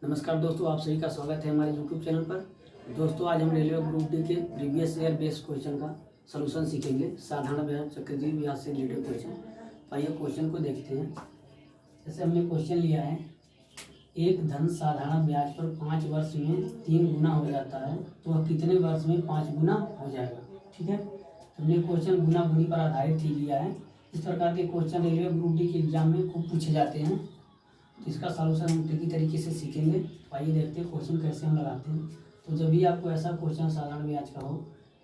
नमस्कार दोस्तों, आप सभी का स्वागत है हमारे YouTube चैनल पर। दोस्तों, आज हम रेलवे ग्रुप डी के प्रीवियस ईयर बेस्ड क्वेश्चन का सलूशन सीखेंगे। साधारण ब्याज, चक्रवृद्धि ब्याज से रिलेटेड क्वेश्चन। आइए क्वेश्चन को देखते हैं। जैसे हमने क्वेश्चन लिया है, एक धन साधारण ब्याज पर 5 वर्ष में 3 गुना हो जाता है, तो वह कितने वर्ष में 5 गुना हो जाएगा। ठीक है, हमने क्वेश्चन गुना गुनी पर आधारित ही लिया है। इस प्रकार के क्वेश्चन रेलवे ग्रुप डी के एग्जाम में खूब पूछे जाते हैं, तो इसका सॉल्यूशन हम ट्रिकी तरीके से सीखेंगे। तो आइए देखते हैं क्वेश्चन कैसे हम लगाते हैं। तो जब भी आपको ऐसा क्वेश्चन साधारण ब्याज का हो,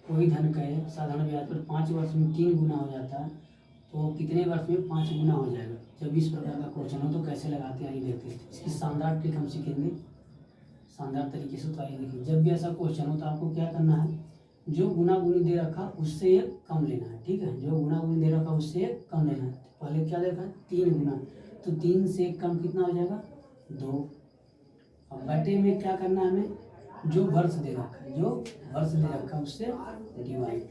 कोई धन कहे साधारण ब्याज पर 5 वर्ष में 3 गुना हो जाता है, तो कितने वर्ष में 5 गुना हो जाएगा। जब इस प्रकार का क्वेश्चन हो तो कैसे लगाते हैं, आइए देखते हैं। इसकी शानदार ट्रिक हम सीखेंगे शानदार तरीके से। तो आइए देखिए, जब भी ऐसा क्वेश्चन हो तो आपको क्या करना है, जो गुना गुनी दे रखा उससे एक कम लेना है। ठीक है, जो गुना गुनी दे रखा उससे एक कम लेना है। तो पहले क्या देखा, 3 गुना, तो 3 से कम कितना हो जाएगा, 2। अब बटे में क्या करना है हमें, जो वर्ष दे रखा उससे डिवाइड,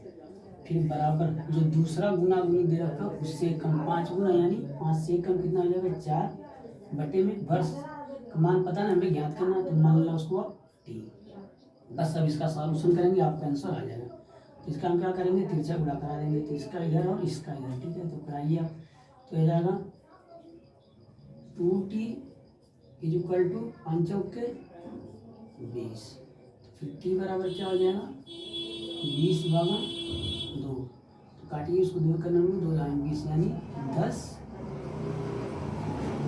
फिर बराबर जो दूसरा गुना गुनी दे रखा उससे कम 5 गुना, यानी 5 से कम कितना हो जाएगा, 4 बटे में वर्ष का मान पता ना हमें ज्ञात करना, तो मान लो उसको 3। बस अब इसका सॉल्यूशन करेंगे, आपका आंसर आ जाएगा। तो इसका हम क्या करेंगे, तिरछा गुणा करा देंगे, तो इसका इधर और इसका इधर। ठीक है, तो कराइए आप। तो हो जाएगा 2t इक्वल टू 5 चौके 20। फिर t बराबर क्या हो जाएगा, 20/2। तो काटिए इसको, 2 करने में 2 लाइन 20, यानी 10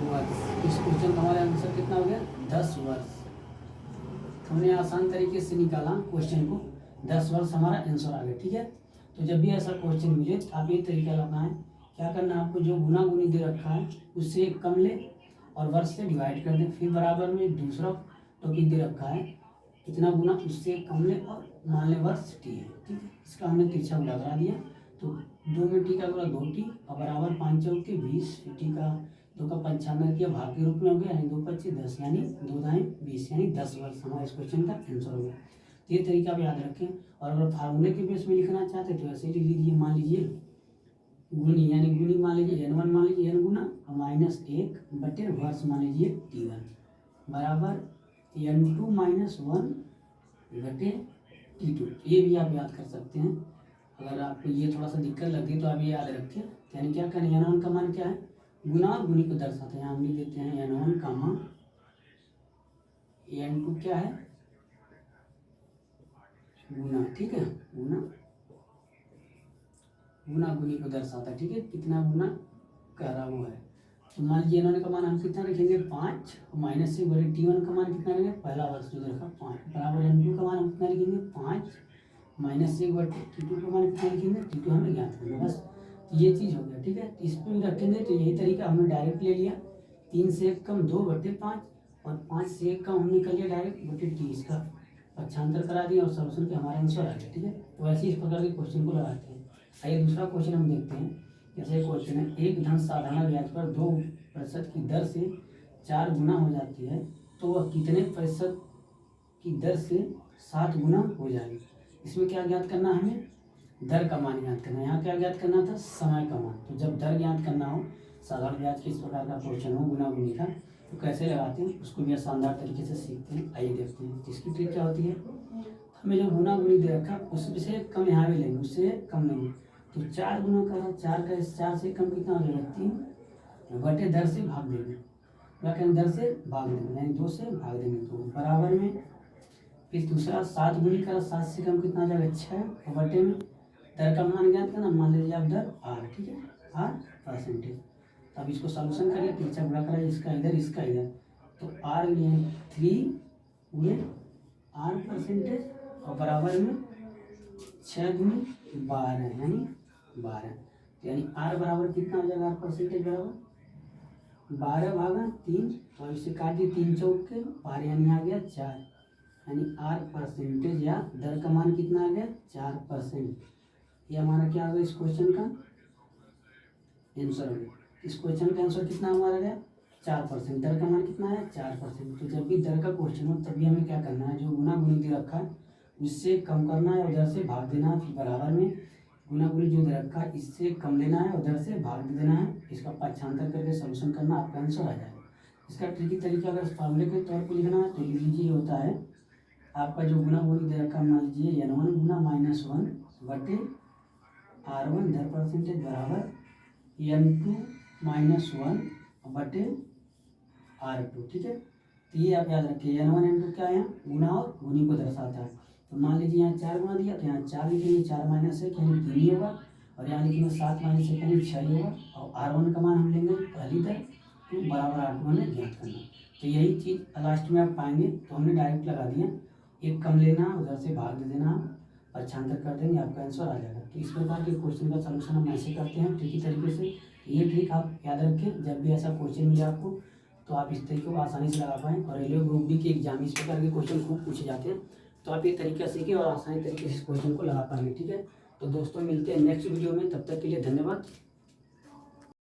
वर्ष। इस क्वेश्चन का हमारा आंसर कितना हो गया, 10 वर्ष। हमने आसान तरीके से निकाला क्वेश्चन को, 10 वर्ष हमारा आंसर आ गया। ठीक है, तो जब भी ऐसा क्वेश्चन मिले तो आप ये तरीका लगाना है, क्या करना है आपको, जो गुना गुनी दे रखा है उससे कम ले और वर्ष से डिवाइड कर दें। फिर बराबर में दूसरा टॉपिक दे रखा है, कितना गुना उससे कम ले और मान ले वर्ष टी है। ठीक है, इसका हमने तिरछा गुणा करा दिया। तो 2 में टी का गुणा 2t और बराबर 5 चौके 20, टी का 2 का 95 किया भाग के रूप में हो गया, यानी 2 25 10, यानी 2 दाएँ 20, यानी 10 वर्ष हमारा इस क्वेश्चन का आंसर हो गया। तो ये तरीका आप याद रखें। और अगर फार्मूले के बेस में लिखना चाहते तो ऐसे ही लिख लीजिए। मान लीजिए गुनी, यानी गुनी मान लीजिए n1, मान लीजिए n गुना और -1 बटे वर्ष मान लीजिए t1 बराबर n2 - 1 बटे t2। ये भी आप याद कर सकते हैं। अगर आपको ये थोड़ा सा दिक्कत लगती तो आप ये याद रखें। यानी क्या करें, n1 का मान क्या है, गुना और गुनी को दर्शाते हैं। हम लिख देते हैं n1 का मान, n2 क्या है, गुना। ठीक है, गुना गुनी को दर्शाता है। ठीक है, कितना गुना कह रहा वो है। तो मान लीजिए इन्होंने का मान हम कितना रखेंगे, 5 और -1 बटे t1 का मान कितना रखेंगे, पहला वर्ष जो रखा 5 बराबर n2 का मान हम कितना लिखेंगे, 5 -1 बटे t2 का मान कितना लिखेंगे, t2 हमें ज्ञात करना। बस ये चीज़ हो गया। ठीक है, इस पर भी रखेंगे तो यही तरीका हमने डायरेक्ट ले लिया, 3 से कम 2 बटे 5 और 5 से कम हमने कर लिया डायरेक्ट बटे टी, इसका पक्षांतर करा दिया और सॉल्यूशन के हमारे आंसर आ गया। ठीक है, तो ऐसे इस प्रकार के क्वेश्चन को लगाते हैं। आइए दूसरा क्वेश्चन हम देखते हैं। जैसे क्वेश्चन है, एक धन साधारण ब्याज पर 2% की दर से 4 गुना हो जाती है, तो वह कितने प्रतिशत की दर से 7 गुना हो जाएगी। इसमें क्या ज्ञात करना है हमें, दर का मान ज्ञात करना है। यहाँ क्या ज्ञात करना था, समय का मान। तो जब दर ज्ञात करना हो, साधारण ब्याज के इस प्रकार का क्वेश्चन हो गुना गुनी का, तो कैसे लगाते हैं उसको भी शानदार तरीके से सीखते हैं। आइए देखते हैं। इसकी ट्रिक क्या होती है, हमें जो गुना गुनी दे रखा उससे कम यहाँ भी लेंगे, उससे कम लेंगे। तो 4 गुना का 4 का 4 से कम कितना हो जाएगा, 3 बटे दर से भाग देंगे। क्या करेंगे, दर से भाग देंगे, यानी 2 से भाग देंगे, तो बराबर में फिर दूसरा 7 गुनी का 7 से कम कितना हो जाएगा, 6 बटे में दर का मान ज्ञात करना, मान लीजिए आप दर r। ठीक है, r%। अब इसको सॉल्यूशन करिए, तिरछा गुणा कराइए, इसका इधर इसका इधर। तो r 3 गुणे r% और बराबर में 6 गुनी 12, यानी 12। यानी r बराबर कितना हो जाएगा, r% बराबर 12/3। और इसे काट दिए, 3 चौके 12, यानी आ गया 4, यानी r% या दर का मान कितना आ गया, 4%। ये हमारा क्या होगा, इस क्वेश्चन का आंसर हो गया। इस क्वेश्चन का आंसर कितना हमारा गया, 4%। दर का मान कितना है, 4%। तो जब भी दर का क्वेश्चन हो तभी हमें क्या करना है, जो गुना गुनी दे रखा है उससे कम करना है, उधर से भाग देना है। फिर बराबर में गुना गुनी जो दे रखा है इससे कम लेना है, उधर से भाग देना है। इसका पक्षांतर करके सॉल्यूशन करना, आपका आंसर आ जाएगा। इसका ट्रिकी तरीका अगर फार्मूले के तौर पर लिखना है तो लिख लीजिए, होता है आपका जो गुना वो दे रखा, मान लीजिए n1 गुना -1 बटे R1 इधर परसेंटेज बराबर n2 -1 बटे R2। ठीक है, तो ये आप याद रखिए, n1 n2 क्या है, गुना और गुनी को दर्शाता है। तो मान लीजिए यहाँ 4 गुना दिया तो यहाँ 4 लिखेंगे, 4 माइनस 1 यानी 3 ही होगा, और यहाँ लिखेंगे 7 माइनस 1 यानी 6 ही होगा, और R1 का मान हम लेंगे पहली तरफ तो बराबर R2 हमें ज्ञात करना। तो यही चीज़ लास्ट में आप पाएंगे, तो हमने डायरेक्ट लगा दिया, एक कम लेना, उधर से भाग दे देना, पक्षांतर कर देंगे, आपका आंसर आ जाएगा। तो इस प्रकार के क्वेश्चन का सलूशन हम ऐसे करते हैं ट्रिकी तरीके से। ये ट्रिक आप याद रखें, जब भी ऐसा क्वेश्चन मिले आपको तो आप इस तरीके को आसानी से लगा पाएँ। और रेलवे ग्रुप डी के एग्जाम इस प्रकार के क्वेश्चन खूब पूछे जाते हैं, तो आप ये तरीका सीखें और आसानी तरीके से इस क्वेश्चन को लगा पाएंगे। ठीक है, तो दोस्तों मिलते हैं नेक्स्ट वीडियो में, तब तक के लिए धन्यवाद।